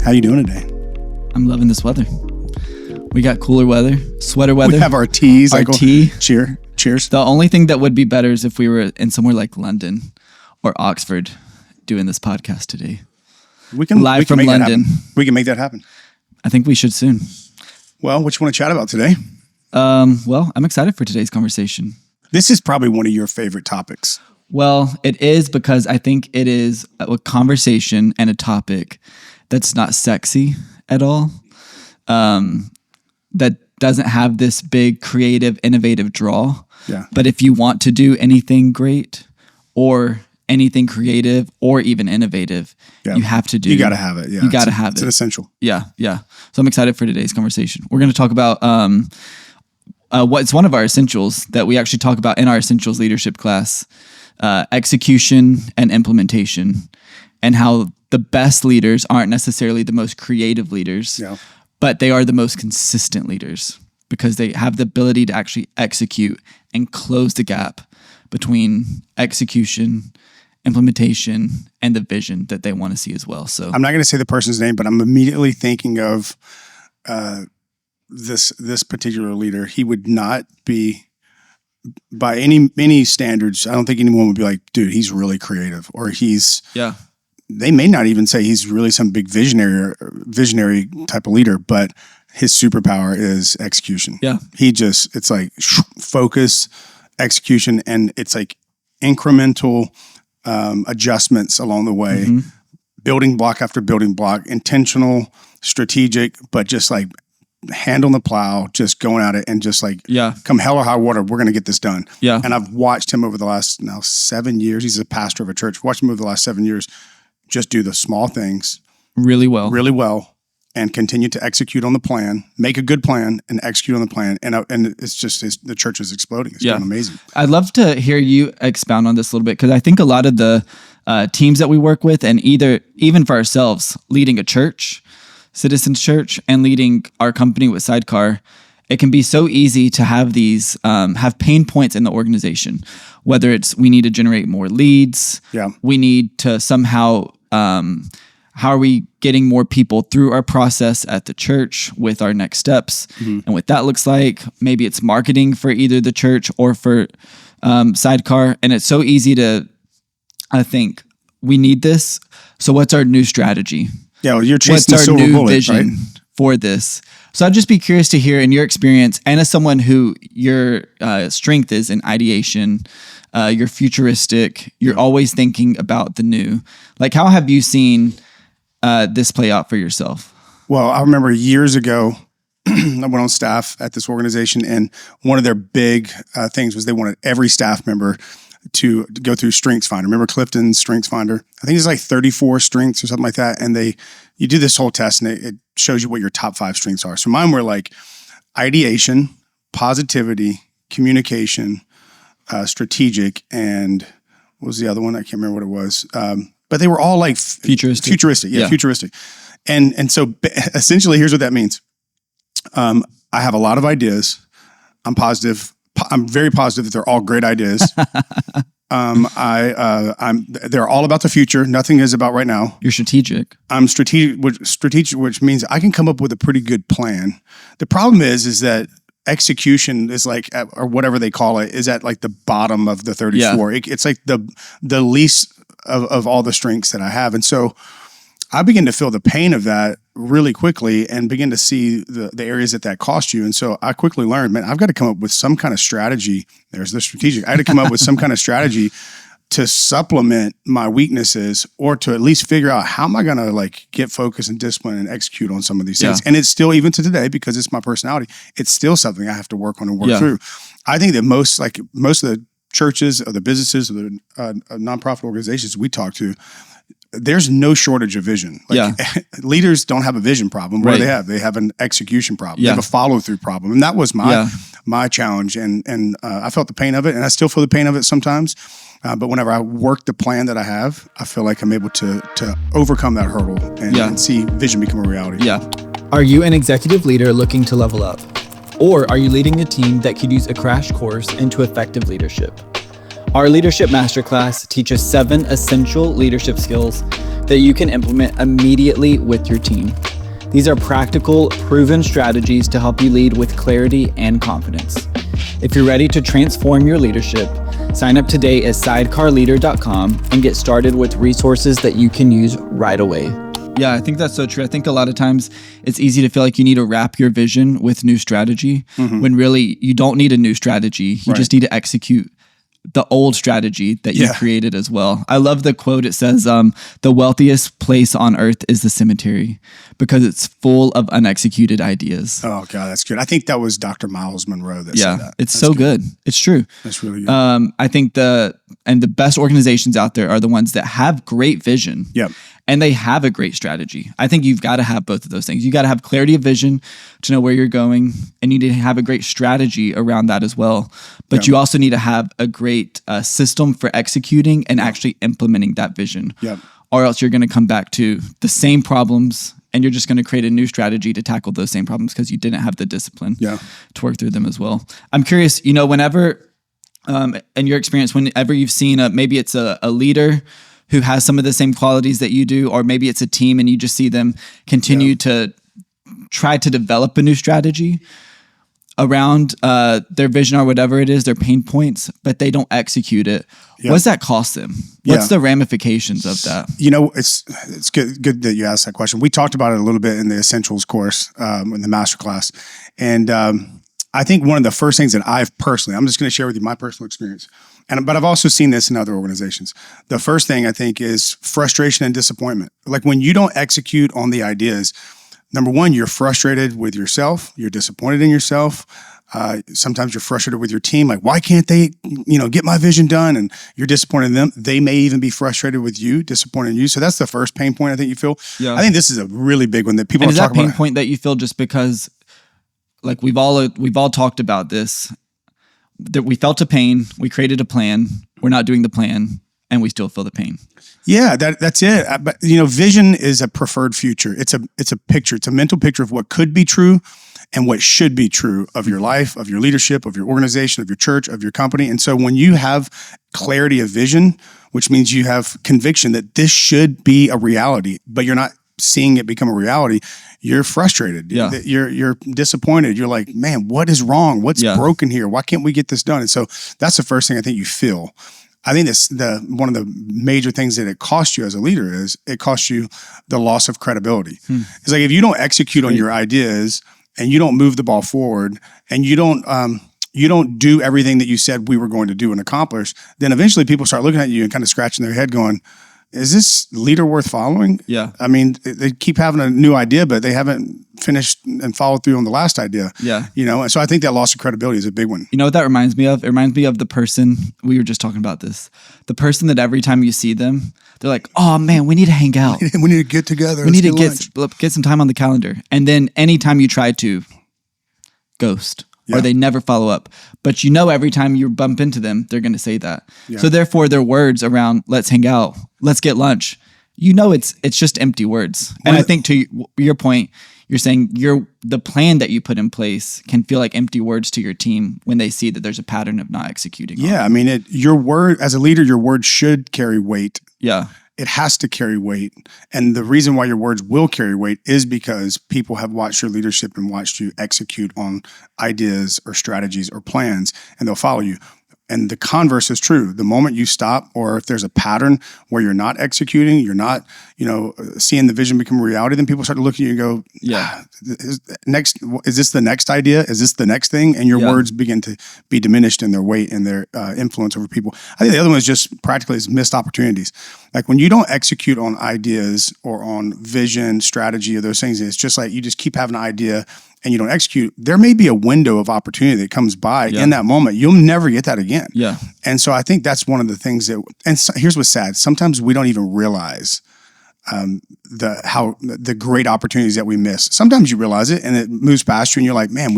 How you doing today? I'm loving this weather. We got cooler weather, sweater weather. We have our teas. Our tea. Cheers. The only thing that would be better is if we were in somewhere like London or Oxford doing this podcast today. We can from London. We can make that happen. I think we should soon. Well, what you want to chat about today? Well, I'm excited for today's conversation. This is probably one of your favorite topics. Well, it is because I think it is a conversation and a topic that's not sexy at all. That doesn't have this big, creative, innovative draw. Yeah. But if you want to do anything great or anything creative or even innovative, you have to do. You got to have it. Yeah. You got to have it. It's an essential. Yeah. So I'm excited for today's conversation. We're going to talk about what's one of our essentials that we actually talk about in our essentials leadership class, execution and implementation, and how the best leaders aren't necessarily the most creative leaders, but they are the most consistent leaders because they have the ability to actually execute and close the gap between execution, implementation, and the vision that they want to see as well. So I'm not going to say the person's name, but I'm immediately thinking of this particular leader. He would not be, by any standards, I don't think anyone would be like, dude, he's really creative, or he's They may not even say he's really some big visionary type of leader, but his superpower is execution. Yeah. It's like focus, execution, and it's like incremental adjustments along the way, building block after building block, intentional, strategic, but just like hand on the plow, just going at it and just like come hell or high water, we're going to get this done. Yeah. And I've watched him over the last 7 years. He's a pastor of a church. Watched him over the last 7 years just do the small things really well, and continue to execute on the plan, make a good plan, and execute on the plan. And it's just the church is exploding. It's doing amazing. I'd love to hear you expound on this a little bit, because I think a lot of the teams that we work with, and even for ourselves, leading a church, Citizens Church, and leading our company with Sidecar, it can be so easy to have these have pain points in the organization, whether it's we need to generate more leads, we need to somehow how are we getting more people through our process at the church with our next steps, and what that looks like. Maybe it's marketing for either the church or for Sidecar, and it's so easy to think we need this. So what's our new strategy? Yeah, well, you're chasing what's the our silver new bullet, vision right? for this? So I'd just be curious to hear, in your experience, and as someone who your strength is in ideation, you're futuristic, you're always thinking about the new. Like, how have you seen this play out for yourself? Well, I remember years ago, I went on staff at this organization, and one of their big things was they wanted every staff member to go through Strengths Finder. Remember Clifton's Strengths Finder? I think it's like 34 strengths or something like that. And you do this whole test, and it shows you what your top 5 strengths are. So mine were like ideation, positivity, communication, strategic, and what was the other one? I can't remember what it was. But they were all like futuristic. Yeah, futuristic. And so essentially, here's what that means. I have a lot of ideas. I'm positive. I'm very positive that they're all great ideas. They're all about the future. Nothing is about right now. You're strategic. I'm strategic, which means I can come up with a pretty good plan. The problem is that execution is like, or whatever they call it, is at like the bottom of the 34. Yeah. It's like the least of all the strengths that I have. And so I begin to feel the pain of that really quickly and begin to see the areas that cost you. And so I quickly learned, man, I've got to come up with some kind of strategy. There's the strategic. I had to come up with some kind of strategy to supplement my weaknesses, or to at least figure out how am I going to like get focused and discipline and execute on some of these things. And it's still, even to today, because it's my personality, it's still something I have to work on and work through. I think that most of the churches or the businesses or the nonprofit organizations we talk to, there's no shortage of vision. Leaders don't have a vision problem. What do they have? They have an execution problem. They have a follow-through problem. And that was my challenge. And I felt the pain of it, and I still feel the pain of it sometimes. But whenever I work the plan that I have, I feel like I'm able to overcome that hurdle and see vision become a reality. Yeah. Are you an executive leader looking to level up? Or are you leading a team that could use a crash course into effective leadership? Our Leadership Masterclass teaches 7 essential leadership skills that you can implement immediately with your team. These are practical, proven strategies to help you lead with clarity and confidence. If you're ready to transform your leadership, sign up today at sidecarleader.com and get started with resources that you can use right away. Yeah, I think that's so true. I think a lot of times it's easy to feel like you need to wrap your vision with new strategy when really you don't need a new strategy. You just need to execute the old strategy that you created as well. I love the quote. It says, the wealthiest place on earth is the cemetery because it's full of unexecuted ideas. Oh, God, that's good. I think that was Dr. Miles Monroe that said that. It's so good. It's true. That's really good. I think the best organizations out there are the ones that have great vision. Yep. And they have a great strategy. I think you've got to have both of those things. You got to have clarity of vision to know where you're going, and you need to have a great strategy around that as well. But you also need to have a great system for executing and actually implementing that vision. Yep. Or else you're going to come back to the same problems, and you're just going to create a new strategy to tackle those same problems because you didn't have the discipline to work through them as well. I'm curious, whenever, in your experience, whenever you've seen maybe it's a leader who has some of the same qualities that you do, or maybe it's a team and you just see them continue to try to develop a new strategy around their vision or whatever it is, their pain points, but they don't execute it. What does that cost them? What's the ramifications of that? It's good that you asked that question. We talked about it a little bit in the Essentials course, in the Masterclass. And I think one of the first things that I'm just going to share with you my personal experience, but I've also seen this in other organizations. The first thing I think is frustration and disappointment. Like when you don't execute on the ideas, number one, you're frustrated with yourself. You're disappointed in yourself. Sometimes you're frustrated with your team. Like, why can't they, get my vision done? And you're disappointed in them. They may even be frustrated with you, disappointed in you. So that's the first pain point I think you feel. Yeah. I think this is a really big one that people don't talk about. Is that pain point that you feel just because, like we've all talked about this, that we felt a pain, we created a plan, we're not doing the plan, and we still feel the pain. Yeah, that's it. But vision is a preferred future. It's a picture. It's a mental picture of what could be true and what should be true of your life, of your leadership, of your organization, of your church, of your company. And so when you have clarity of vision, which means you have conviction that this should be a reality, but you're not seeing it become a reality, you're frustrated. Yeah. You're disappointed. You're like, man, what is wrong? What's broken here? Why can't we get this done? And so that's the first thing I think you feel. I think one of the major things that it costs you as a leader is it costs you the loss of credibility. It's like if you don't execute on your ideas and you don't move the ball forward and you don't do everything that you said we were going to do and accomplish, then eventually people start looking at you and kind of scratching their head going, is this leader worth following? Yeah. I mean, they keep having a new idea, but they haven't finished and followed through on the last idea. Yeah. And so I think that loss of credibility is a big one. You know what that reminds me of? It reminds me of the person, we were just talking about this, the person that every time you see them, they're like, oh man, we need to hang out. We need to get together. We need to get some time on the calendar. And then anytime you try to, ghost. Or they never follow up. But every time you bump into them, they're going to say that. Yeah. So therefore, their words around, let's hang out, let's get lunch, it's just empty words. And I think to your point, you're saying the plan that you put in place can feel like empty words to your team when they see that there's a pattern of not executing. Yeah, I mean, your word, as a leader, your word should carry weight. Yeah. It has to carry weight. And the reason why your words will carry weight is because people have watched your leadership and watched you execute on ideas or strategies or plans, and they'll follow you. And the converse is true. The moment you stop, or if there's a pattern where you're not executing, you're not, seeing the vision become a reality, then people start to look at you and go, is this the next idea? Is this the next thing? And your words begin to be diminished in their weight and their influence over people. I think the other one is just practically is missed opportunities. Like when you don't execute on ideas or on vision, strategy, or those things, it's just like you just keep having an idea and you don't execute, there may be a window of opportunity that comes by in that moment. You'll never get that again. Yeah. And so I think that's one of the things here's what's sad. Sometimes we don't even realize the great opportunities that we miss. Sometimes you realize it and it moves past you and you're like, man,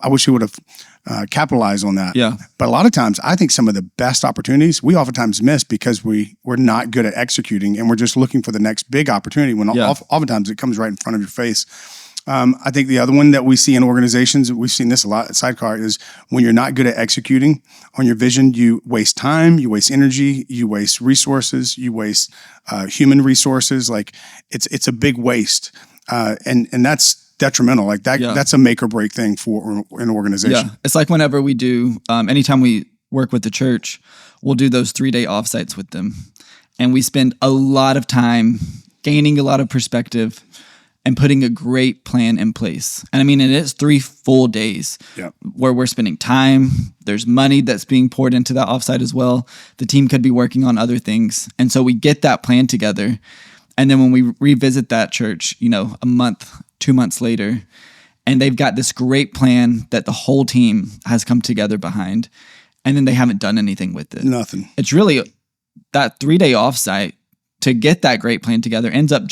I wish we would have capitalized on that. Yeah. But a lot of times I think some of the best opportunities we oftentimes miss because we're not good at executing and we're just looking for the next big opportunity when oftentimes it comes right in front of your face. I think the other one that we see in organizations, we've seen this a lot at Sidecar, is when you're not good at executing on your vision, you waste time, you waste energy, you waste resources, you waste human resources. Like it's a big waste, and that's detrimental. Like that, that's a make or break thing for an organization. Yeah, it's like whenever we do, anytime we work with the church, we'll do those 3-day offsites with them, and we spend a lot of time gaining a lot of perspective and putting a great plan in place. And I mean, it is 3 full days where we're spending time. There's money that's being poured into that offsite as well. The team could be working on other things. And so we get that plan together. And then when we revisit that church, a month, 2 months later, and they've got this great plan that the whole team has come together behind, and then they haven't done anything with it. Nothing. It's really that 3-day offsite to get that great plan together ends up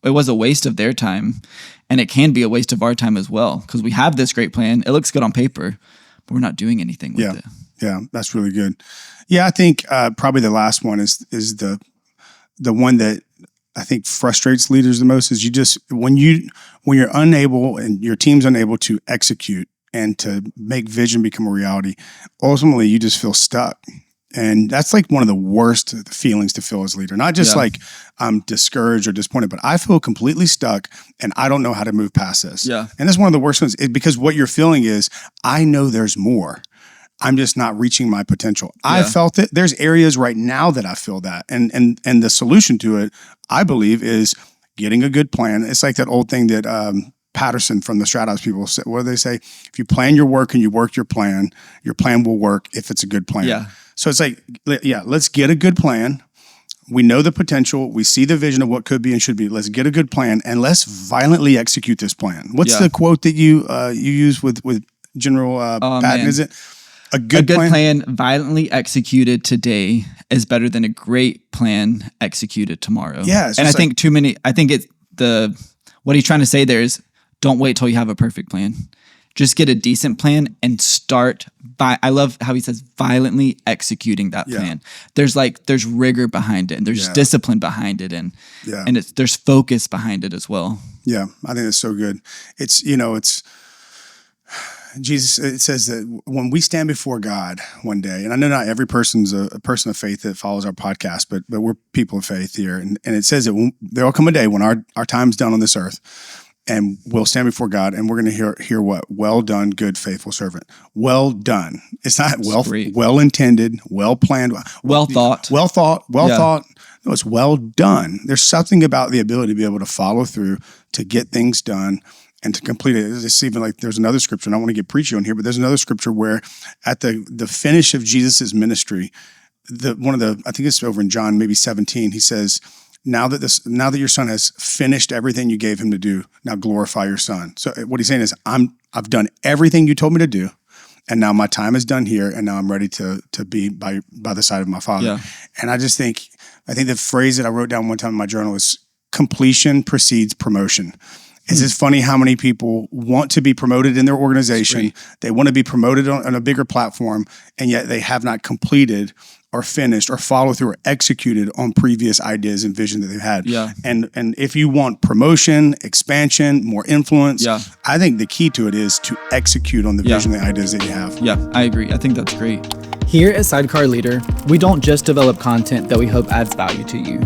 it was a waste of their time, and it can be a waste of our time as well, because we have this great plan. It looks good on paper, but we're not doing anything with it. Yeah, that's really good. Yeah, I think probably the last one is the one that I think frustrates leaders the most is when you're unable and your team's unable to execute and to make vision become a reality, ultimately you just feel stuck. And that's like one of the worst feelings to feel as a leader. Not just like I'm discouraged or disappointed, but I feel completely stuck and I don't know how to move past this. Yeah. And that's one of the worst ones because what you're feeling is, I know there's more. I'm just not reaching my potential. I felt it. There's areas right now that I feel that. And the solution to it, I believe, is getting a good plan. It's like that old thing that Patterson from the Strathouse people said. What do they say? If you plan your work and you work your plan will work if it's a good plan. Yeah. So it's like, let's get a good plan. We know the potential. We see the vision of what could be and should be. Let's get a good plan and let's violently execute this plan. What's the quote that you use with General Patton? Is it a good plan violently executed today is better than a great plan executed tomorrow? Yeah, and I think what he's trying to say there is, don't wait till you have a perfect plan. Just get a decent plan and start I love how he says violently executing that plan. There's rigor behind it, and there's discipline behind it, and there's focus behind it as well. Yeah, I think that's so good. It's Jesus. It says that when we stand before God one day, and I know not every person's a person of faith that follows our podcast, but we're people of faith here, and it says that there will come a day when our time's done on this earth. And we'll stand before God, and we're going to hear what? Well done, good, faithful servant. Well done. It's not well intended, well planned, well thought. No, it's well done. There's something about the ability to be able to follow through, to get things done, and to complete it. It's even like there's another scripture, and I don't want to get preachy on here, but there's another scripture where at the finish of Jesus's ministry, I think it's over in John maybe 17, he says, Now that your son has finished everything you gave him to do, now glorify your son. So what he's saying is, I've done everything you told me to do, and now my time is done here, and now I'm ready to be by the side of my Father. Yeah. And I think the phrase that I wrote down one time in my journal is, completion precedes promotion. It's just funny how many people want to be promoted in their organization. They want to be promoted on a bigger platform, and yet they have not completed or finished or followed through or executed on previous ideas and vision that they've had. Yeah. And if you want promotion, expansion, more influence, I think the key to it is to execute on the vision and the ideas that you have. Yeah, I agree. I think that's great. Here at Sidecar Leader, we don't just develop content that we hope adds value to you.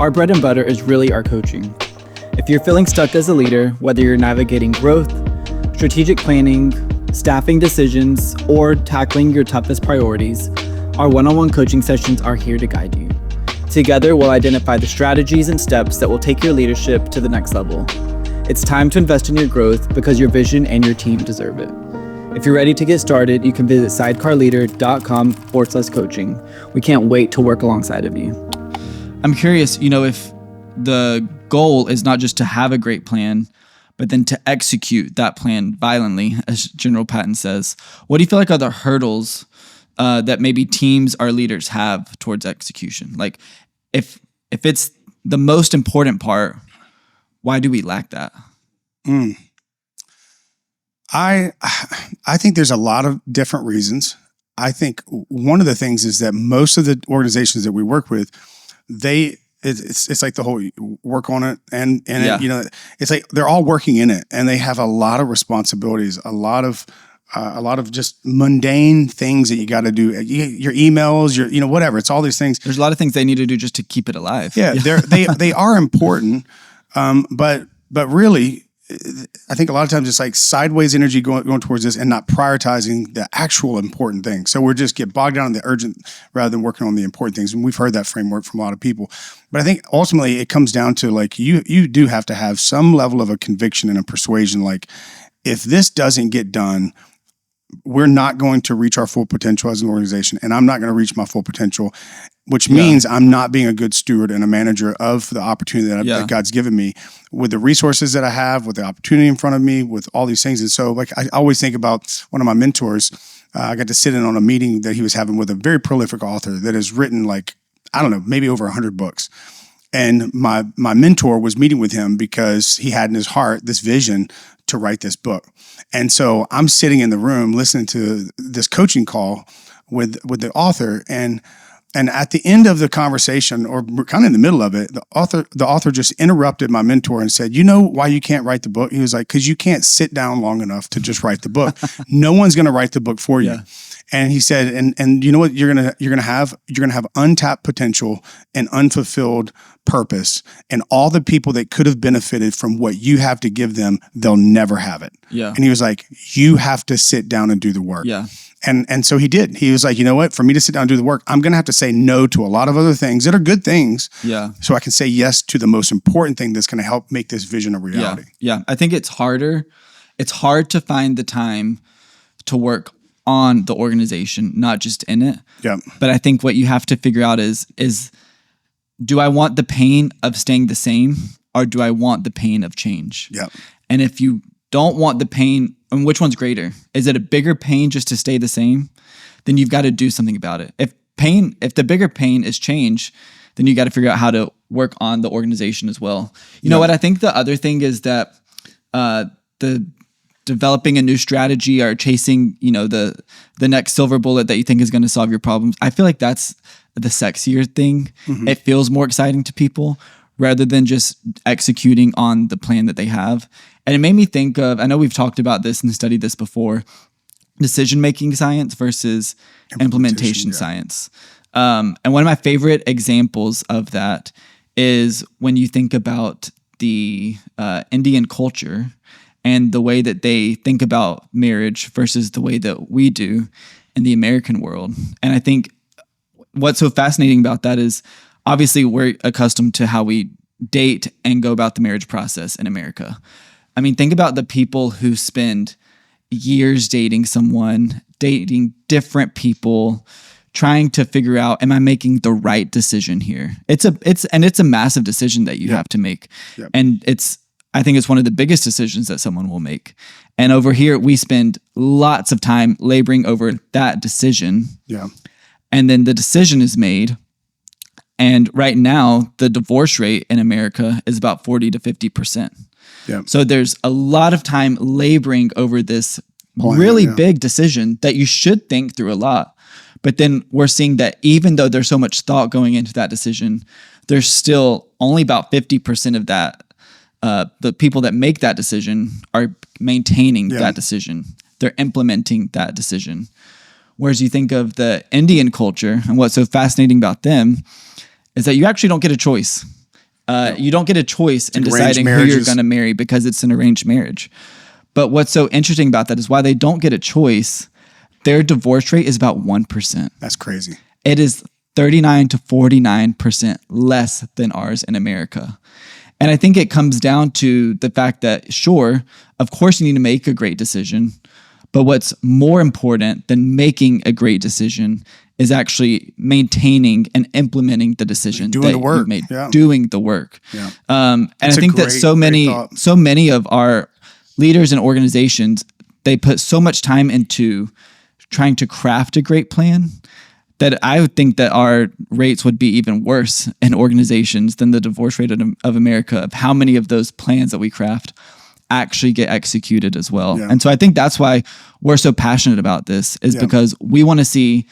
Our bread and butter is really our coaching. If you're feeling stuck as a leader, whether you're navigating growth, strategic planning, staffing decisions, or tackling your toughest priorities, our one-on-one coaching sessions are here to guide you. Together, we'll identify the strategies and steps that will take your leadership to the next level. It's time to invest in your growth because your vision and your team deserve it. If you're ready to get started, you can visit sidecarleader.com/coaching. We can't wait to work alongside of you. I'm curious, if the goal is not just to have a great plan, but then to execute that plan violently, as General Patton says, what do you feel like are the hurdles that maybe teams or leaders have towards execution? Like, if it's the most important part, why do we lack that? I think there's a lot of different reasons. I think one of the things is that most of the organizations that we work with, they it's like the whole work on it, and Yeah. it, it's like they're all working in it, and they have a lot of responsibilities, a lot of just mundane things that you got to do. Your emails, your whatever. It's all these things. There's a lot of things they need to do just to keep it alive. Yeah, they are important, but really, I think a lot of times it's like sideways energy going towards this and not prioritizing the actual important things. So we just get bogged down in the urgent rather than working on the important things. And we've heard that framework from a lot of people. But I think ultimately it comes down to like you do have to have some level of a conviction and a persuasion. Like if this doesn't get done, we're not going to reach our full potential as an organization, and I'm not going to reach my full potential, which means I'm not being a good steward and a manager of the opportunity that God's given me with the resources that I have, with the opportunity in front of me, with all these things. And so like I always think about one of my mentors. I got to sit in on a meeting that he was having with a very prolific author that has written like, I don't know, maybe over 100 books. And my mentor was meeting with him because he had in his heart this vision to write this book. And so I'm sitting in the room listening to this coaching call with the author, and at the end of the conversation, or kind of in the middle of it, the author just interrupted my mentor and said, "You know why you can't write the book?" He was like, "Because you can't sit down long enough to just write the book. No one's going to write the book for you." And he said, and you know what you're gonna have untapped potential and unfulfilled purpose, and all the people that could have benefited from what you have to give them, they'll never have it. Yeah. And he was like, you have to sit down and do the work. Yeah. And so he did. He was like, you know what? For me to sit down and do the work, I'm going to have to say no to a lot of other things that are good things. Yeah. So I can say yes to the most important thing that's going to help make this vision a reality. Yeah. I think it's harder. It's hard to find the time to work on the organization, not just in it. Yeah. But I think what you have to figure out is do I want the pain of staying the same, or do I want the pain of change? Yeah. And if you don't want the pain, and which one's greater? Is it a bigger pain just to stay the same? Then you've got to do something about it. If the bigger pain is change, then you got to figure out how to work on the organization as well. You know what? I think the other thing is that the developing a new strategy or chasing, the next silver bullet that you think is going to solve your problems. I feel like that's the sexier thing. Mm-hmm. It feels more exciting to people rather than just executing on the plan that they have. And it made me think of, I know we've talked about this and studied this before, decision-making science versus implementation science. And one of my favorite examples of that is when you think about the Indian culture and the way that they think about marriage versus the way that we do in the American world. And I think what's so fascinating about that is obviously we're accustomed to how we date and go about the marriage process in America. I mean, think about the people who spend years dating someone, dating different people, trying to figure out, am I making the right decision here? It's a massive decision that you have to make. Yep. And I think it's one of the biggest decisions that someone will make. And over here, we spend lots of time laboring over that decision. Yeah. And then the decision is made. And right now, the divorce rate in America is about 40 to 50%. Yeah. So there's a lot of time laboring over this really big decision that you should think through a lot. But then we're seeing that even though there's so much thought going into that decision, there's still only about 50% of that. The people that make that decision are maintaining that decision. They're implementing that decision. Whereas you think of the Indian culture, and what's so fascinating about them is that you actually don't get a choice. You don't get a choice in deciding who you're going to marry because it's an arranged marriage. But what's so interesting about that is why they don't get a choice, their divorce rate is about 1%. That's crazy. It is 39 to 49% less than ours in America. And I think it comes down to the fact that, sure, of course you need to make a great decision, but what's more important than making a great decision is actually maintaining and implementing the decision doing the work. You've made, doing the work. Yeah. And That's I think that so many of our leaders and organizations, they put so much time into trying to craft a great plan that I would think that our rates would be even worse in organizations than the divorce rate of America, of how many of those plans that we craft actually get executed as well. Yeah. And so I think that's why we're so passionate about this, is because we want to see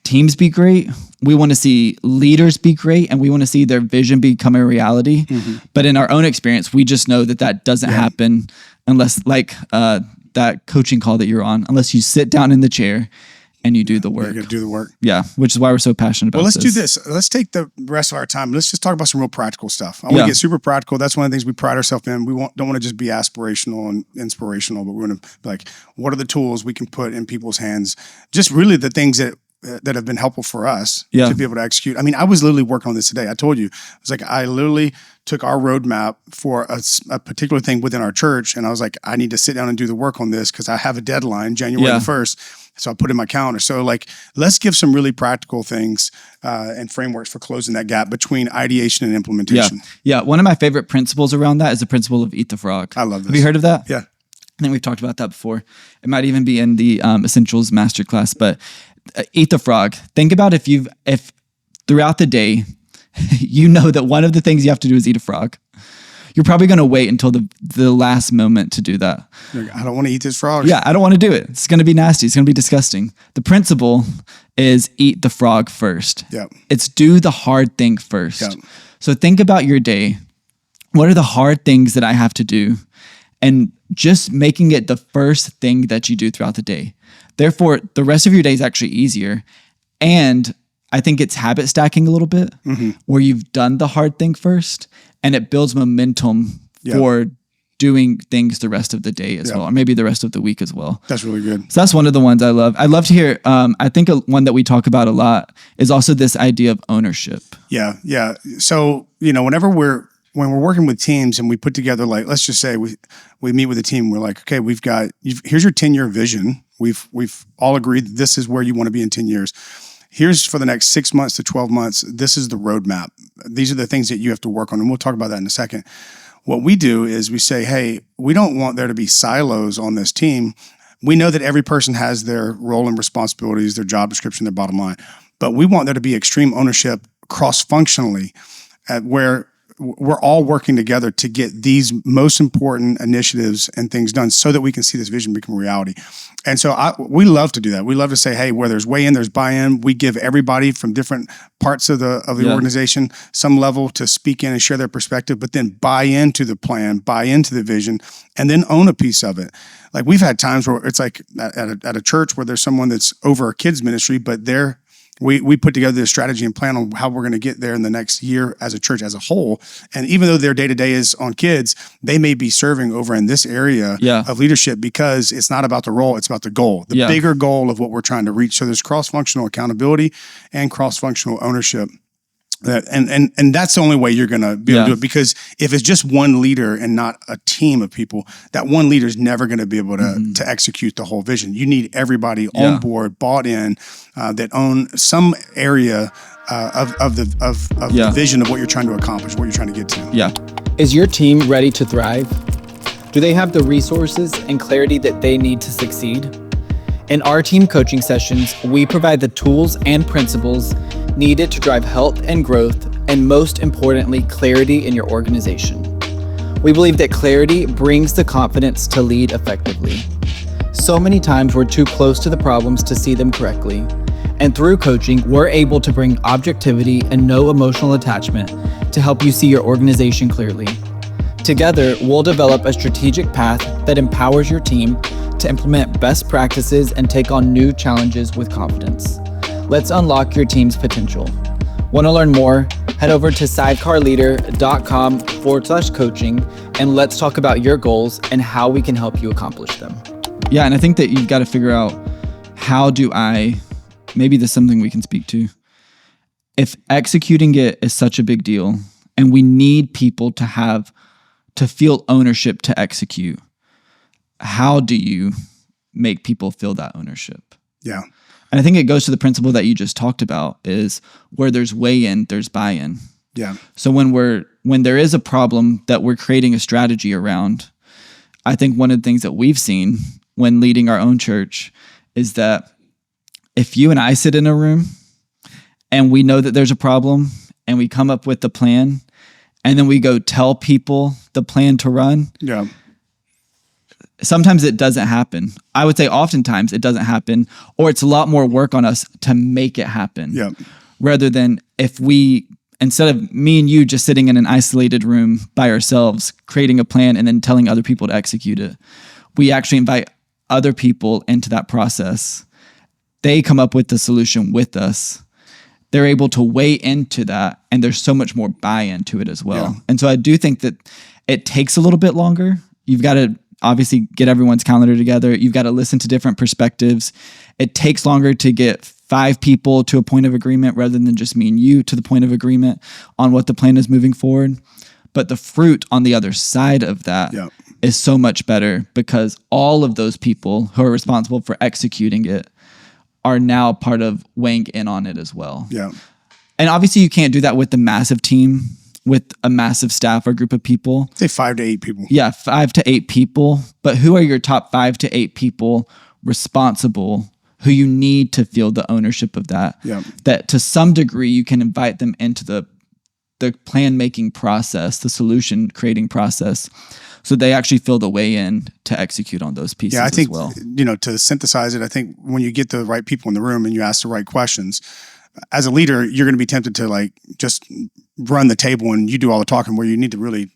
teams be great. We want to see leaders be great, and we want to see their vision become a reality. But in our own experience, we just know that doesn't happen unless, like that coaching call that you're on, unless you sit down in the chair and you do the work. You got to do the work. Yeah, which is why we're so passionate about this. Well, let's do this. Let's take the rest of our time. Let's just talk about some real practical stuff. I want to get super practical. That's one of the things we pride ourselves in. We don't want to just be aspirational and inspirational, but we're going to be like, what are the tools we can put in people's hands? Just really the things that have been helpful for us to be able to execute. I mean, I was literally working on this today. I told you, it was like, I literally took our roadmap for a particular thing within our church. And I was like, I need to sit down and do the work on this because I have a deadline, January 1st. So I put it in my calendar. So like, let's give some really practical things and frameworks for closing that gap between ideation and implementation. Yeah. One of my favorite principles around that is the principle of eat the frog. I love this. Have you heard of that? Yeah. I think we've talked about that before. It might even be in the Essentials Masterclass, but eat the frog. Think about if throughout the day, you know that one of the things you have to do is eat a frog. You're probably going to wait until the last moment to do that. I don't want to eat this frog. Yeah, I don't want to do it. It's going to be nasty. It's going to be disgusting. The principle is eat the frog first. Yeah. It's do the hard thing first. Yeah. So think about your day. What are the hard things that I have to do? And just making it the first thing that you do throughout the day. Therefore, the rest of your day is actually easier. And I think it's habit stacking a little bit where you've done the hard thing first and it builds momentum for doing things the rest of the day as well, or maybe the rest of the week as well. That's really good. So that's one of the ones I love. I'd love to hear, I think one that we talk about a lot is also this idea of ownership. Yeah. So, whenever when we're working with teams and we put together, like, let's just say we meet with a team, we're like, okay, here's your 10-year vision. We've all agreed that this is where you want to be in 10 years. Here's for the next 6 months to 12 months. This is the roadmap. These are the things that you have to work on. And we'll talk about that in a second. What we do is we say, hey, we don't want there to be silos on this team. We know that every person has their role and responsibilities, their job description, their bottom line. But we want there to be extreme ownership cross-functionally where we're all working together to get these most important initiatives and things done so that we can see this vision become a reality. And so we love to do that. We love to say, hey, where there's weigh-in, there's buy-in. We give everybody from different parts of the organization some level to speak in and share their perspective, but then buy into the plan, buy into the vision, and then own a piece of it. Like we've had times where it's like at a church where there's someone that's over a kids ministry, but we put together this strategy and plan on how we're going to get there in the next year as a church as a whole. And even though their day-to-day is on kids, they may be serving over in this area of leadership because it's not about the role, it's about the goal, the bigger goal of what we're trying to reach. So there's cross-functional accountability and cross-functional ownership. And that's the only way you're going to be able to do it, because if it's just one leader and not a team of people, that one leader is never going to be able to execute the whole vision. You need everybody on board, bought in, that own some area of the vision of what you're trying to accomplish, what you're trying to get to. Yeah. Is your team ready to thrive? Do they have the resources and clarity that they need to succeed? In our team coaching sessions, we provide the tools and principles needed to drive health and growth, and most importantly, clarity in your organization. We believe that clarity brings the confidence to lead effectively. So many times we're too close to the problems to see them correctly, and through coaching, we're able to bring objectivity and no emotional attachment to help you see your organization clearly. Together, we'll develop a strategic path that empowers your team to implement best practices and take on new challenges with confidence. Let's unlock your team's potential. Want to learn more? Head over to sidecarleader.com/coaching and let's talk about your goals and how we can help you accomplish them. Yeah, and I think that you've got to figure out, maybe this is something we can speak to. If executing it is such a big deal and we need people to feel ownership to execute, how do you make people feel that ownership? Yeah. And I think it goes to the principle that you just talked about, is where there's weigh-in, there's buy-in. Yeah. So when there is a problem that we're creating a strategy around, I think one of the things that we've seen when leading our own church is that if you and I sit in a room and we know that there's a problem and we come up with the plan and then we go tell people the plan to run, sometimes it doesn't happen. I would say oftentimes it doesn't happen, or it's a lot more work on us to make it happen. Yeah. Rather than instead of me and you just sitting in an isolated room by ourselves, creating a plan and then telling other people to execute it, we actually invite other people into that process. They come up with the solution with us. They're able to weigh into that, and there's so much more buy-in to it as well. Yeah. And so I do think that it takes a little bit longer. You've got to obviously get everyone's calendar together. You've got to listen to different perspectives. It takes longer to get 5 people to a point of agreement rather than just me and you to the point of agreement on what the plan is moving forward. But the fruit on the other side of that is so much better, because all of those people who are responsible for executing it are now part of weighing in on it as well. Yeah. And obviously you can't do that with the massive team, with a massive staff or group of people. Say 5 to 8 people. Yeah, 5 to 8 people. But who are your top 5 to 8 people responsible, who you need to feel the ownership of that? Yeah. That to some degree you can invite them into the plan making process, the solution creating process, so they actually feel the way in to execute on those pieces I think, as well. To synthesize it, I think when you get the right people in the room and you ask the right questions, as a leader, you're going to be tempted to just run the table and you do all the talking, where you need to really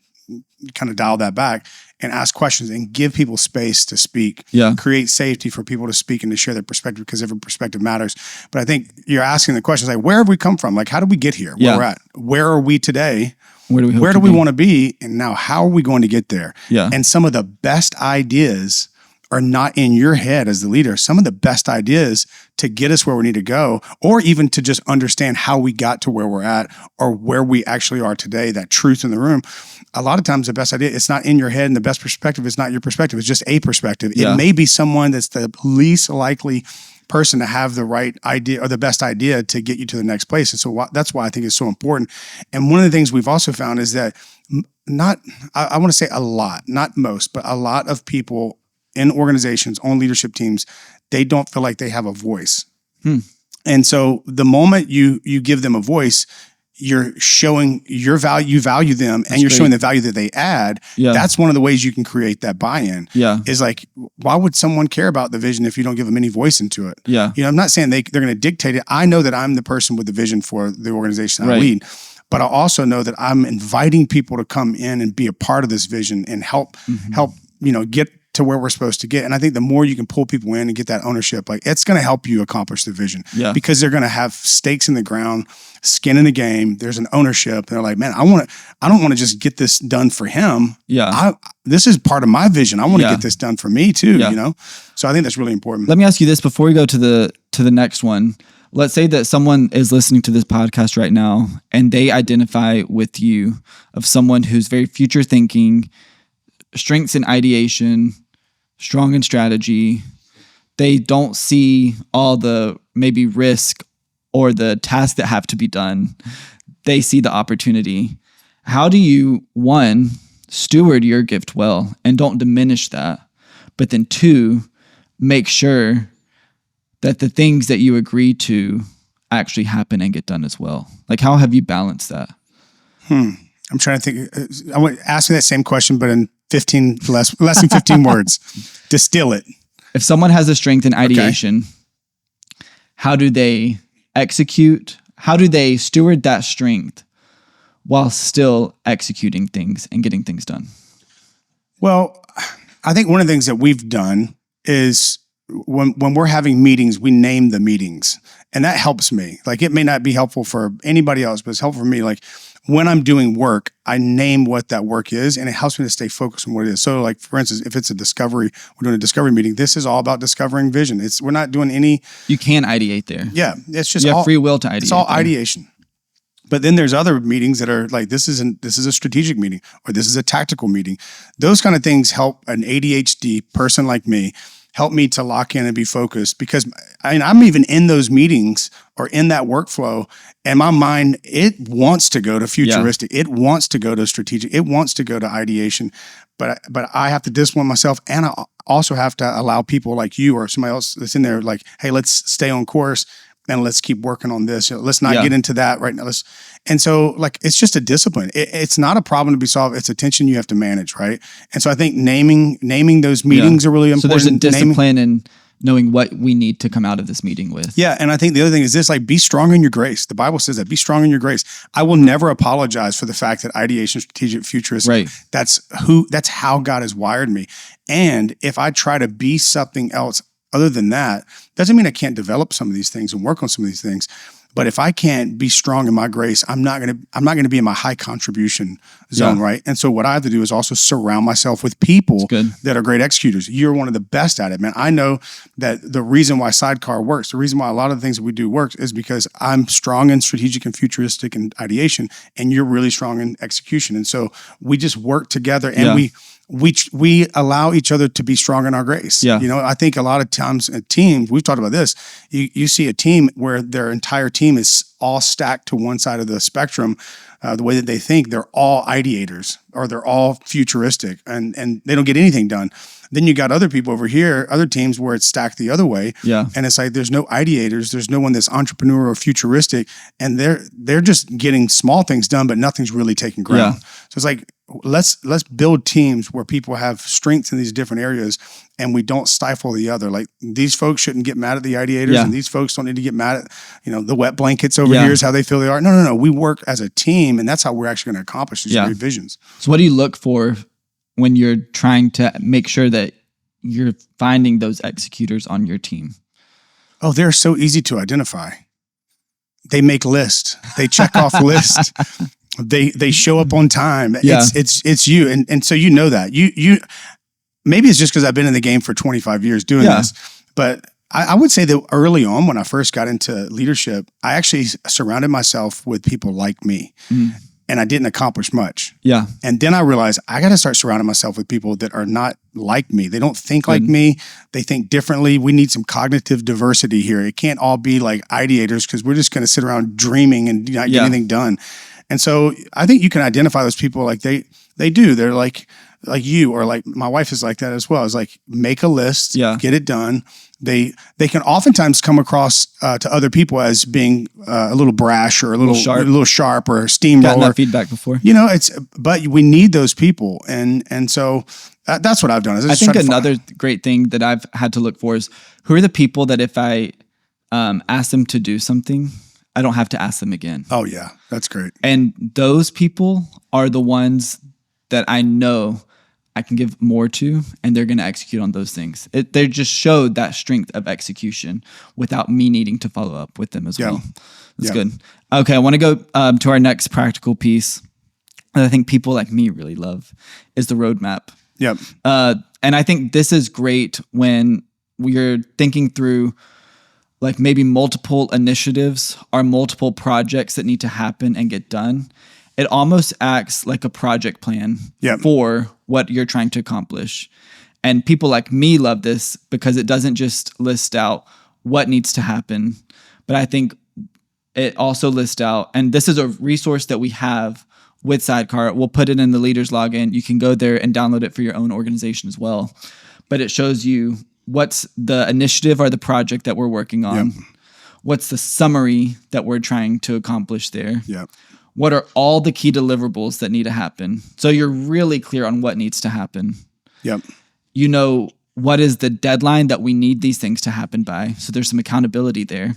kind of dial that back and ask questions and give people space to speak. Yeah. Create safety for people to speak and to share their perspective, because every perspective matters. But I think you're asking the questions where have we come from? How did we get here? Where we're at? Where are we today? Where do we want to be? And now how are we going to get there? Yeah. And some of the best ideas are not in your head as the leader. Some of the best ideas to get us where we need to go, or even to just understand how we got to where we're at, or where we actually are today, that truth in the room. A lot of times the best idea, it's not in your head, and the best perspective is not your perspective. It's just a perspective. Yeah. It may be someone that's the least likely person to have the right idea or the best idea to get you to the next place. And so that's why I think it's so important. And one of the things we've also found is that I want to say a lot, not most, but a lot of people in organizations, on leadership teams, they don't feel like they have a voice. And so the moment you give them a voice, you're showing your value, you value them, and you're showing the value that they add. Yeah. That's one of the ways you can create that buy-in. Yeah. Is why would someone care about the vision if you don't give them any voice into it? Yeah. I'm not saying they're going to dictate it. I know that I'm the person with the vision for the organization I lead, but I also know that I'm inviting people to come in and be a part of this vision and help get to where we're supposed to get. And I think the more you can pull people in and get that ownership, it's going to help you accomplish the vision. Yeah. Because they're going to have stakes in the ground, skin in the game. There's an ownership. They're like, man, I don't want to just get this done for him. Yeah. This is part of my vision. I want to get this done for me too, So I think that's really important. Let me ask you this before we go to the next one. Let's say that someone is listening to this podcast right now and they identify with you of someone who's very future thinking, strengths in ideation, strong in strategy. They don't see all the maybe risk or the tasks that have to be done. They see the opportunity. How do you, 1, steward your gift well and don't diminish that, but then 2, make sure that the things that you agree to actually happen and get done as well? How have you balanced that? I'm trying to think. I want to ask you that same question, but in less than 15 words. Distill it. If someone has a strength in ideation, how do they execute? How do they steward that strength while still executing things and getting things done? Well, I think one of the things that we've done is when we're having meetings, we name the meetings. And that helps me. It may not be helpful for anybody else, but it's helpful for me. When I'm doing work, I name what that work is, and it helps me to stay focused on what it is. So for instance, if it's a discovery, we're doing a discovery meeting. This is all about discovering vision. We're not doing any. You can ideate there. Yeah. It's just you have free will to ideate. It's all ideation. But then there's other meetings that are this is a strategic meeting, or this is a tactical meeting. Those kind of things help an ADHD person like me, help me to lock in and be focused, because I'm even in those meetings or in that workflow, and my mind, it wants to go to futuristic. Yeah. It wants to go to strategic. It wants to go to ideation, but I have to discipline myself, and I also have to allow people like you or somebody else that's in there hey, let's stay on course and let's keep working on this. Let's not get into that right now. And so like, it's just a discipline. It's not a problem to be solved. It's a tension you have to manage, right? And so I think naming those meetings are really important. So there's a discipline in knowing what we need to come out of this meeting with. Yeah. And I think the other thing is this, like, be strong in your grace. The Bible says that, be strong in your grace. I will never apologize for the fact that ideation, strategic, futuristic, Right. that's how God has wired me. And if I try to be something else other than that, doesn't mean I can't develop some of these things and work on some of these things. But if I can't be strong in my grace, I'm not gonna be in my high contribution zone, right? And so what I have to do is also surround myself with people that are great executors. You're one of the best at it, man. I know that the reason why Sidecar works, the reason why a lot of the things that we do works, is because I'm strong in strategic and futuristic and ideation, and you're really strong in execution. And so we just work together, and we allow each other to be strong in our grace. Yeah. You know, I think a lot of times at teams, we've talked about this, you see a team where their entire team is all stacked to one side of the spectrum, the way that they think, they're all ideators or they're all futuristic and they don't get anything done. Then you got other people over here, other teams where it's stacked the other way. Yeah. And it's like, there's no ideators. There's no one that's entrepreneurial or futuristic. And they're just getting small things done, but nothing's really taking ground. Yeah. So it's like, let's build teams where people have strengths in these different areas and we don't stifle the other. Like, these folks shouldn't get mad at the ideators and these folks don't need to get mad at, the wet blankets over here is how they feel they are. No. We work as a team, and that's how we're actually going to accomplish these great visions. So what do you look for when you're trying to make sure that you're finding those executors on your team? Oh, they're so easy to identify. They make lists. They check off lists. They show up on time. Yeah. It's you. And so you know that. You maybe it's just because I've been in the game for 25 years doing this. But I would say that early on, when I first got into leadership, I actually surrounded myself with people like me. And I didn't accomplish much. Yeah. And then I realized I got to start surrounding myself with people that are not like me. They don't think like me. They think differently. We need some cognitive diversity here. It can't all be like ideators, because we're just going to sit around dreaming and not get anything done. And so I think you can identify those people like they do. They're like you, or like my wife is like that as well. It's like, make a list, get it done. They can oftentimes come across to other people as being a little brash or a little sharp or steamroller. Gotten that feedback before. But we need those people, and so that's what I've done. I think another great thing that I've had to look for is, who are the people that if I ask them to do something, I don't have to ask them again. Oh yeah, that's great. And those people are the ones that I know I can give more to, and they're going to execute on those things. They just showed that strength of execution without me needing to follow up with them as well. That's good. Okay, I want to go to our next practical piece that I think people like me really love, is the roadmap. Yep. And I think this is great when we're thinking through like maybe multiple initiatives or multiple projects that need to happen and get done. It almost acts like a project plan for what you're trying to accomplish. And people like me love this because it doesn't just list out what needs to happen, but I think it also lists out, and this is a resource that we have with Sidecar. We'll put it in the leaders login. You can go there and download it for your own organization as well. But it shows you what's the initiative or the project that we're working on. What's the summary that we're trying to accomplish there. What are all the key deliverables that need to happen? So you're really clear on what needs to happen. You know, what is the deadline that we need these things to happen by? So there's some accountability there.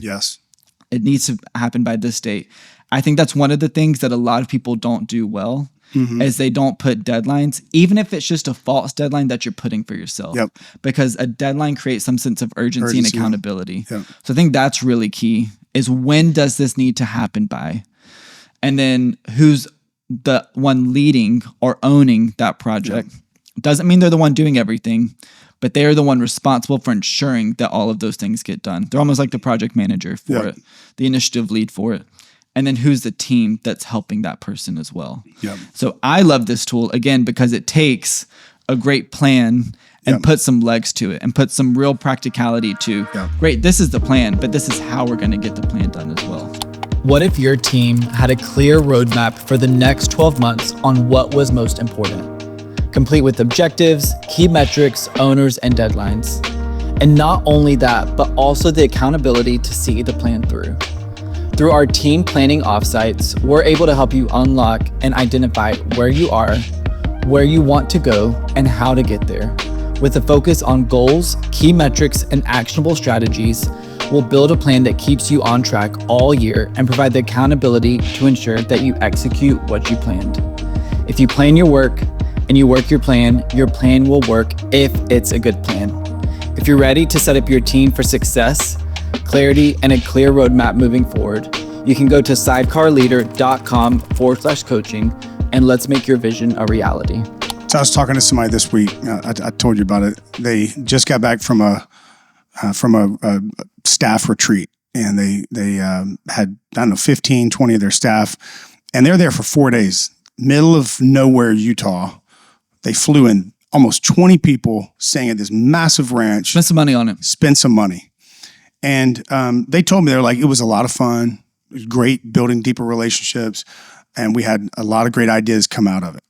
It needs to happen by this date. I think that's one of the things that a lot of people don't do well, is they don't put deadlines, even if it's just a false deadline that you're putting for yourself. Because a deadline creates some sense of urgency and accountability. So I think that's really key, is when does this need to happen by? And then who's the one leading or owning that project? Doesn't mean they're the one doing everything, but they are the one responsible for ensuring that all of those things get done. They're almost like the project manager for it, the initiative lead for it. And then who's the team that's helping that person as well. So I love this tool, again, because it takes a great plan and puts some legs to it and puts some real practicality to, great, this is the plan, but this is how we're going to get the plan done as well. What if your team had a clear roadmap for the next 12 months on what was most important, complete with objectives, key metrics, owners, and deadlines? And not only that, but also the accountability to see the plan through. Through our team planning offsites, we're able to help you unlock and identify where you are, where you want to go, and how to get there. With a focus on goals, key metrics, and actionable strategies, we'll build a plan that keeps you on track all year and provide the accountability to ensure that you execute what you planned. If you plan your work and you work your plan will work if it's a good plan. If you're ready to set up your team for success, clarity, and a clear roadmap moving forward, you can go to sidecarleader.com/coaching and let's make your vision a reality. So I was talking to somebody this week. I told you about it. They just got back from a staff retreat, and they had, 15, 20 of their staff, and they're there for 4 days, middle of nowhere, Utah. They flew in almost 20 people, staying at this massive ranch. Spend some money on it. Spend some money. And they told me, they're like, it was a lot of fun. It was great building deeper relationships. And we had a lot of great ideas come out of it.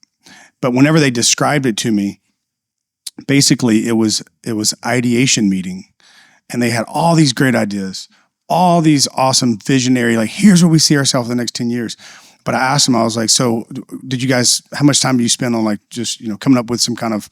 But whenever they described it to me, basically it was ideation meeting. And they had all these great ideas, all these awesome visionary, like, here's where we see ourselves in the next 10 years. But I asked them, I was like, so did you guys, how much time do you spend on like just, coming up with some kind of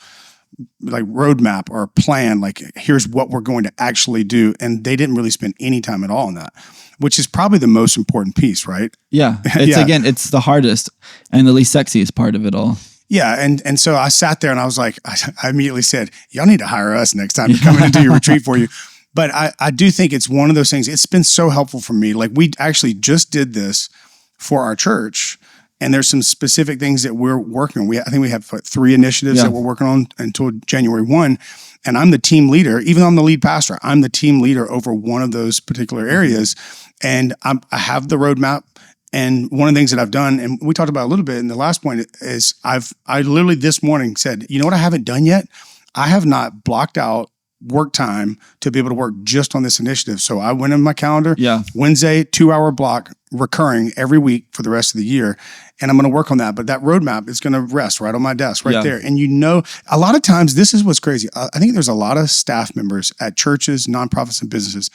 like roadmap or a plan? Like, here's what we're going to actually do. And they didn't really spend any time at all on that, which is probably the most important piece, right? Yeah. Again, it's the hardest and the least sexiest part of it all. Yeah. And so I sat there and I was like, I immediately said, y'all need to hire us next time you're coming into your retreat for you. But I do think it's one of those things. It's been so helpful for me. Like, we actually just did this for our church, and there's some specific things that we're working on. I think we have 3 initiatives that we're working on until January 1. And I'm the team leader, even though I'm the lead pastor, I'm the team leader over one of those particular areas. And I have the roadmap. And one of the things that I've done, and we talked about a little bit in the last point, is I literally this morning said, you know what I haven't done yet? I have not blocked out work time to be able to work just on this initiative. So I went in my calendar, Wednesday, 2-hour block, recurring every week for the rest of the year. And I'm going to work on that. But that roadmap is going to rest right on my desk right there. And a lot of times, this is what's crazy. I think there's a lot of staff members at churches, nonprofits, and businesses.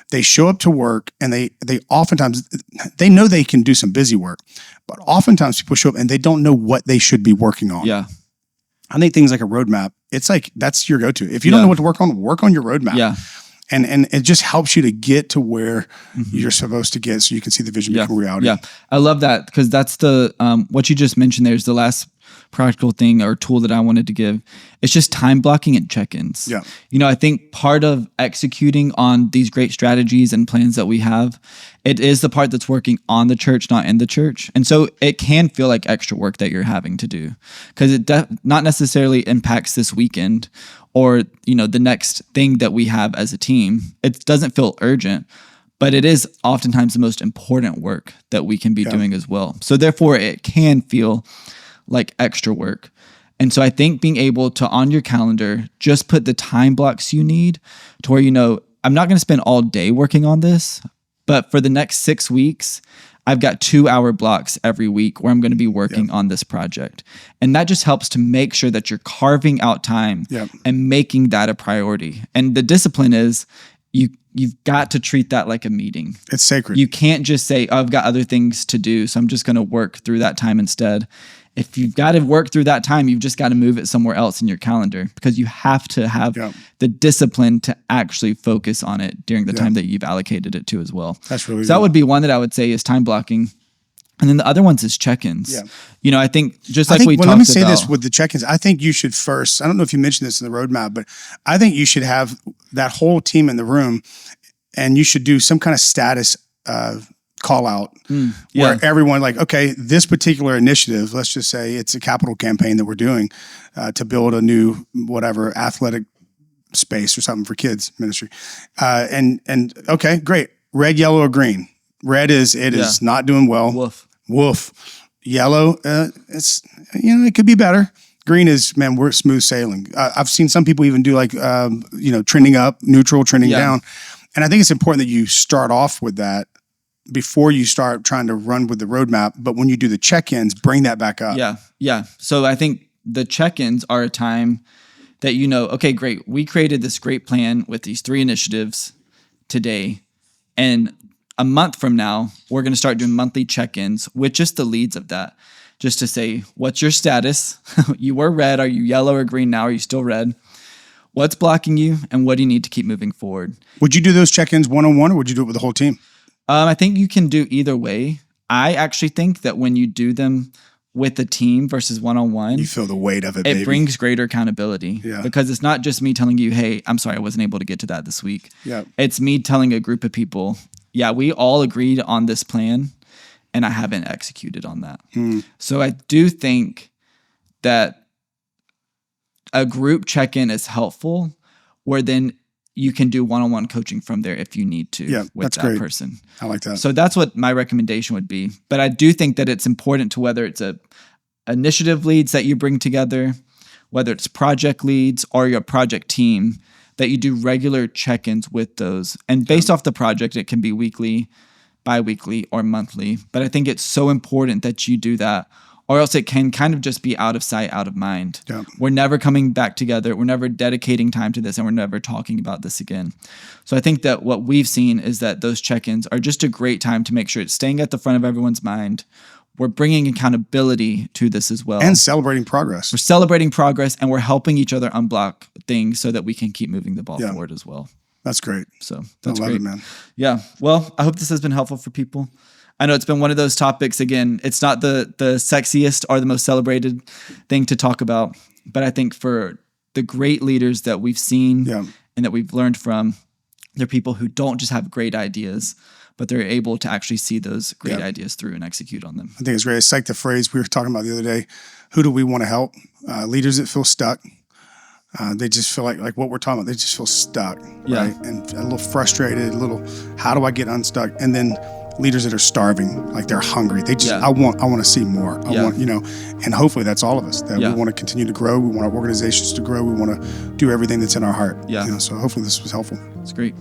They show up to work, and they oftentimes, they know they can do some busy work, but oftentimes people show up and they don't know what they should be working on. Yeah. I think things like a roadmap, it's like, that's your go-to. If you don't know what to work on your roadmap. Yeah. And it just helps you to get to where you're supposed to get, so you can see the vision become reality. Yeah. I love that, because that's the, what you just mentioned there is the last practical thing or tool that I wanted to give. It's just time blocking and check-ins. Yeah. I think part of executing on these great strategies and plans that we have, it is the part that's working on the church, not in the church. And so it can feel like extra work that you're having to do, because it not necessarily impacts this weekend or, the next thing that we have as a team. It doesn't feel urgent, but it is oftentimes the most important work that we can be doing as well. So therefore it can feel like extra work. And so I think being able to, on your calendar, just put the time blocks you need to where, I'm not going to spend all day working on this, but for the next 6 weeks, I've got 2-hour blocks every week where I'm going to be working on this project. And that just helps to make sure that you're carving out time and making that a priority. And the discipline is you've got to treat that like a meeting. It's sacred. You can't just say, I've got other things to do, so I'm just going to work through that time instead. If you've got to work through that time, you've just got to move it somewhere else in your calendar, because you have to have the discipline to actually focus on it during the time that you've allocated it to as well. That's really good. That would be one that I would say is time blocking. And then the other ones is check-ins. Yeah. I think we talked about. Let me say this with the check-ins. I think you should first, I don't know if you mentioned this in the roadmap, but I think you should have that whole team in the room, and you should do some kind of status call out where everyone, like, okay, this particular initiative, let's just say it's a capital campaign that we're doing to build a new whatever athletic space or something for kids ministry. And okay, great. Red, yellow, or green. Red is not doing well. Woof. Yellow, it's it could be better. Green is, man, we're smooth sailing. I've seen some people even do like trending up, neutral, trending down. And I think it's important that you start off with that before you start trying to run with the roadmap. But when you do the check-ins, bring that back up. Yeah. So I think the check-ins are a time that okay, great. We created this great plan with these 3 initiatives today. And a month from now, we're going to start doing monthly check-ins with just the leads of that, just to say, what's your status? You were red. Are you yellow or green now? Are you still red? What's blocking you? And what do you need to keep moving forward? Would you do those check-ins one-on-one, or would you do it with the whole team? I think you can do either way. I actually think that when you do them with the team versus one-on-one, you feel the weight of it, it brings greater accountability. Yeah. Because it's not just me telling you, hey, I'm sorry, I wasn't able to get to that this week. Yeah. It's me telling a group of people, yeah, we all agreed on this plan and I haven't executed on that. So I do think that a group check-in is helpful, where then you can do one-on-one coaching from there if you need to with that great person. I like that. So that's what my recommendation would be. But I do think that it's important to, whether it's a initiative leads that you bring together, whether it's project leads or your project team, that you do regular check-ins with those. And based off the project, it can be weekly, bi-weekly, or monthly. But I think it's so important that you do that, or else it can kind of just be out of sight, out of mind. Yeah. We're never coming back together. We're never dedicating time to this, and we're never talking about this again. So I think that what we've seen is that those check-ins are just a great time to make sure it's staying at the front of everyone's mind. We're bringing accountability to this as well. And celebrating progress. We're celebrating progress, and we're helping each other unblock things so that we can keep moving the ball forward as well. That's great. So that's I love great, it, man. Yeah. Well, I hope this has been helpful for people. I know it's been one of those topics. Again, it's not the sexiest or the most celebrated thing to talk about, but I think for the great leaders that we've seen and that we've learned from, they're people who don't just have great ideas, but they're able to actually see those great ideas through and execute on them. I think it's great. It's like the phrase we were talking about the other day: who do we want to help? Leaders that feel stuck. They just feel like what we're talking about. They just feel stuck, right? And a little frustrated, how do I get unstuck? And then leaders that are starving, like they're hungry. They just, I want to see more. I want, and hopefully that's all of us, that we want to continue to grow. We want our organizations to grow. We want to do everything that's in our heart. So hopefully this was helpful. It's great.